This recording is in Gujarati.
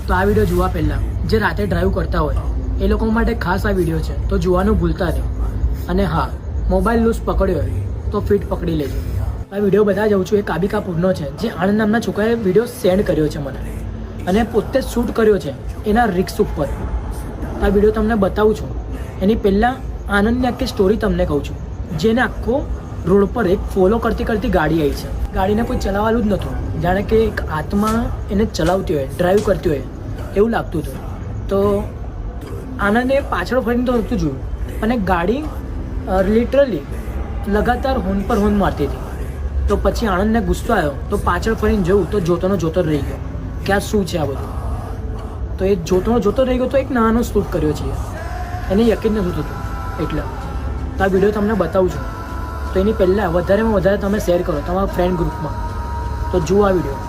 તો આ વિડીયો જોવા પહેલાં જે રાતે ડ્રાઈવ કરતા હોય એ લોકો માટે ખાસ આ વિડીયો છે, તો જોવાનું ભૂલતા નહીં. અને હા, મોબાઈલ લૂઝ પકડ્યો હોય તો ફીટ પકડી લેજો. આ વિડીયો બધા જાઉં છું એ કાબિકાપુરનો છે, જે આણંદ નામના છોકરાએ વિડીયો સેન્ડ કર્યો છે મને, અને પોતે જ શૂટ કર્યો છે એના રિક્સ ઉપર. આ વિડીયો તમને બતાવું છું. એની પહેલાં આનંદની આખી સ્ટોરી તમને કહું છું. જેને આખો રોડ પર એક ફોલો કરતી કરતી ગાડી આવી છે. ગાડીને કોઈ ચલાવવાનું જ નહોતું, જાણે કે એક આત્મા એને ચલાવતી હોય, ડ્રાઈવ કરતી હોય એવું લાગતું હતું. તો આનંદે પાછળ ફરીને તો નહોતું જોયું, અને ગાડી લિટરલી લગાતાર હોર્ન પર હોર્ન મારતી હતી. તો પછી આનંદને ગુસ્સો આવ્યો, તો પાછળ ફરીને જોયું તો જોતોનો જોતો જ રહી ગયો કે આ શું છે આ બધું. તો એ જોતોનો જોતો રહી ગયો તો એક નાનો શૂટ કર્યો છે, એને યકીન નથી થતું. એટલે તો આ વિડીયો તમને બતાવું છું. તો એની પહેલાં વધારેમાં વધારે તમે શેર કરો તમારા ફ્રેન્ડ ગ્રુપમાં. તો જુઓ આ વિડીયો.